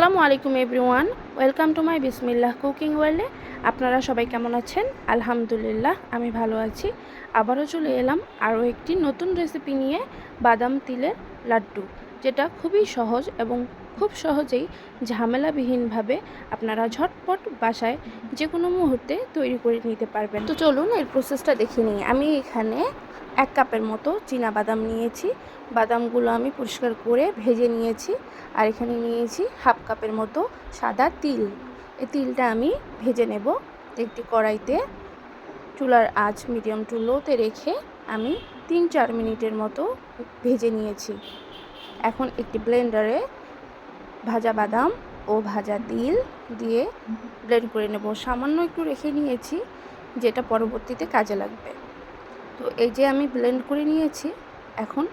আসসালামু আলাইকুম everyone, welcome to my বিসমিল্লাহ কুকিং ওয়ার্ল্ডে। আপনারা সবাই কেমন আছেন? আলহামদুলিল্লাহ আমি ভালো আছি। আবারও চলে এলাম আরও একটি নতুন রেসিপি নিয়ে, বাদাম তিলের লাড্ডু, যেটা খুবই সহজ এবং খুব সহজেই ঝামেলাবিহীনভাবে আপনারা ঝটপট বাসায় যে কোনো মুহূর্তে তৈরি করে নিতে পারবেন। তো চলুন এর প্রসেসটা দেখে নিই। আমি এখানে 1 কাপের মতো চীনা বাদাম নিয়েছি। বাদামগুলো আমি পরিষ্কার করে ভেজে নিয়েছি। আর এখানে নিয়েছি 1/2 কাপের মতো সাদা তিল। এই তিলটা আমি ভেজে নেব একটি কড়াইতে। চুলার আঁচ মিডিয়াম টু লোতে রেখে আমি 3-4 মিনিটের মতো ভেজে নিয়েছি। এখন একটি ব্লেন্ডারে ভাজা বাদাম ও ভাজা তিল দিয়ে ব্লেন্ড করে নেব। সামান্য একটু রেখে নিয়েছি, যেটা পরবর্তীতে কাজে লাগবে। তো এই যে আমি ব্লেন্ড করে নিয়েছি। এখন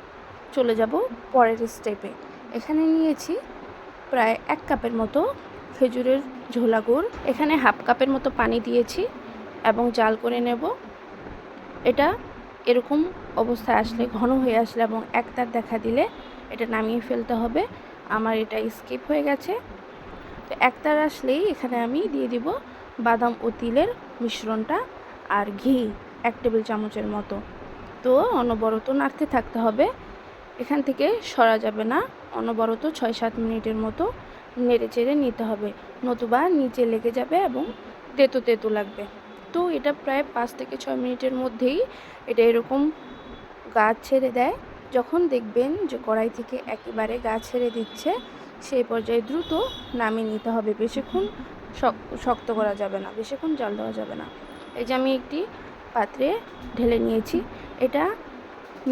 চলে যাব পরের স্টেপে। এখানে নিয়েছি প্রায় 1 কাপের মতো খেজুরের ঝোলা গুড়। এখানে 1/2 কাপের মতো পানি দিয়েছি এবং জাল করে নেব। এটা এরকম অবস্থায় আসলে, ঘন হয়ে আসলে এবং একতার দেখা দিলে এটা নামিয়ে ফেলতে হবে। আমার এটা স্কিপ হয়ে গেছে। তো একতার আসলেই এখানে আমি দিয়ে দিব বাদাম ও তিলের মিশ্রণটা আর ঘি 1 টেবিল চামচের মতো। তো অনবরত নাড়তে থাকতে হবে, এখান থেকে সরা যাবে না। অনবরত 6-7 মিনিটের মতো নেড়ে চেড়ে নিতে হবে, নতুবা নিচে লেগে যাবে এবং তেতো তেতো লাগবে। তো এটা প্রায় 5 থেকে 6 মিনিটের মধ্যেই এটা এরকম গা ছেড়ে দেয়। যখন দেখবেন যে কড়াই থেকে একেবারে গা ছেড়ে দিচ্ছে, সেই পর্যায়ে দ্রুত নামিয়ে নিতে হবে। বেশিক্ষণ শক্ত করা যাবে না, বেশিক্ষণ জাল দেওয়া যাবে না। এই যে আমি একটি পাত্রে ঢেলে নিয়েছি। এটা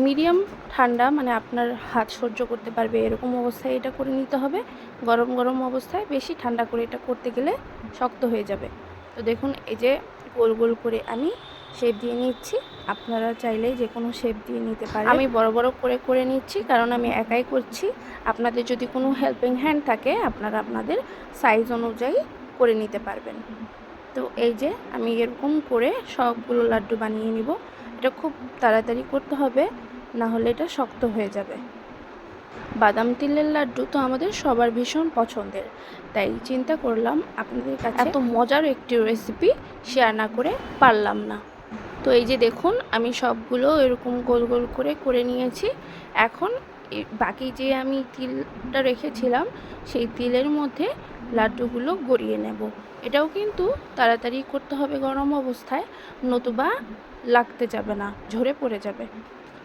মিডিয়াম ঠান্ডা, মানে আপনার হাত সহ্য করতে পারবে এরকম অবস্থায় এটা করে নিতে হবে। গরম গরম অবস্থায়, বেশি ঠান্ডা করে এটা করতে গেলে শক্ত হয়ে যাবে। তো দেখুন, এই যে গোল গোল করে আমি শেপ দিয়ে নিচ্ছি। আপনারা চাইলে যে কোনো শেপ দিয়ে নিতে পারেন। আমি বড় বড় করে নিচ্ছি, কারণ আমি একাই করছি। আপনাদের যদি কোনো হেল্পিং হ্যান্ড থাকে, আপনারা আপনাদের সাইজ অনুযায়ী করে নিতে পারবেন। তো এই যে আমি এরকম করে সবগুলো লাড্ডু বানিয়ে নিব। এটা খুব তাড়াতাড়ি করতে হবে, না হলে এটা শক্ত হয়ে যাবে। বাদাম তিলের লাড্ডু তো আমাদের সবার ভীষণ পছন্দের, তাই চিন্তা করলাম আপনাদের কাছে এত মজার একটি রেসিপি শেয়ার না করে পারলাম না। তো এই যে দেখুন, আমি সবগুলো এরকম গোল গোল করে নিয়েছি। এখন বাকি যে আমি তিলটা রেখেছিলাম, সেই তিলের মধ্যে লাড্ডুগুলো গড়িয়ে নেব। এটাও কিন্তু তাড়াতাড়ি করতে হবে গরম অবস্থায়, নতুবা লাগতে যাবে না, ঝরে পড়ে যাবে।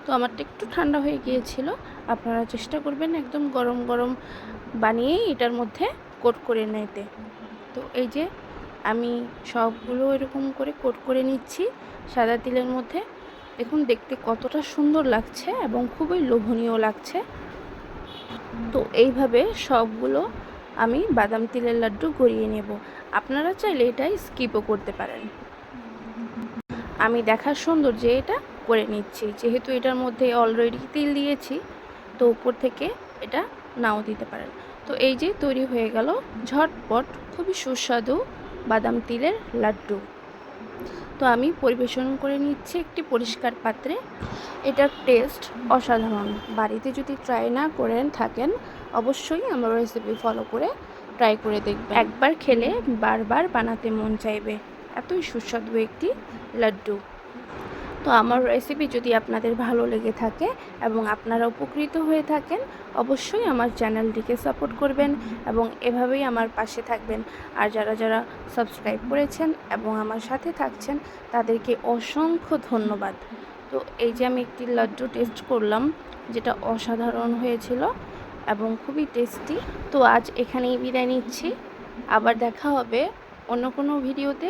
তো আমারটা একটু ঠান্ডা হয়ে গিয়েছিল। আপনারা চেষ্টা করবেন একদম গরম গরম বানিয়েই এটার মধ্যে কোট করে নিতে। তো এই যে আমি সবগুলো এরকম করে কোট করে নিচ্ছি সাদা তিলের মধ্যে। দেখুন দেখতে কতটা সুন্দর লাগছে এবং খুবই লোভনীয় লাগছে। তো এইভাবে সবগুলো আমি বাদাম তিলের লাড্ডু গড়িয়ে নেব। আপনারা চাইলে এটাই স্কিপও করতে পারেন। আমি দেখার সৌন্দর্যে এটা করে নিচ্ছি, যেহেতু এটার মধ্যে অলরেডি তিল দিয়েছি, তো উপর থেকে এটা নাও দিতে পারেন। তো এই যে তৈরি হয়ে গেল ঝটপট খুবই সুস্বাদু বাদাম তিলের লাড্ডু। তো আমি পরিবেশন করে নিচ্ছি একটি পরিষ্কার পাত্রে। এটার টেস্ট অসাধারণ। বাড়িতে যদি ট্রাই না করেন থাকেন, অবশ্যই আমার রেসিপি ফলো করে ট্রাই করে দেখবেন। একবার খেলে বারবার বানাতে মন চাইবে, এতই সুস্বাদু একটি লাড্ডু। তো আমার রেসিপি যদি আপনাদের ভালো লেগে থাকে এবং আপনারা উপকৃত হয়ে থাকেন, অবশ্যই আমার চ্যানেলটিকে সাপোর্ট করবেন এবং এভাবেই আমার পাশে থাকবেন। আর যারা যারা সাবস্ক্রাইব করেছেন এবং আমার সাথে থাকছেন, তাদেরকে অসংখ্য ধন্যবাদ। তো এই যে আমি একটি লাড্ডু টেস্ট করলাম, যেটা অসাধারণ হয়েছিল এবং খুবই টেস্টি। তো আজ এখানেই বিদায় নিচ্ছি। আবার দেখা হবে অন্য কোনো ভিডিওতে,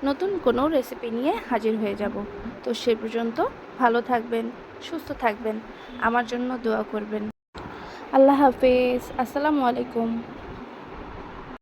নতুন কোনো রেসিপি নিয়ে হাজির হয়ে যাব। তো সে পর্যন্ত ভালো থাকবেন, সুস্থ থাকবেন, আমার জন্য দোয়া করবেন। আল্লাহ হাফেজ, আসসালামু আলাইকুম।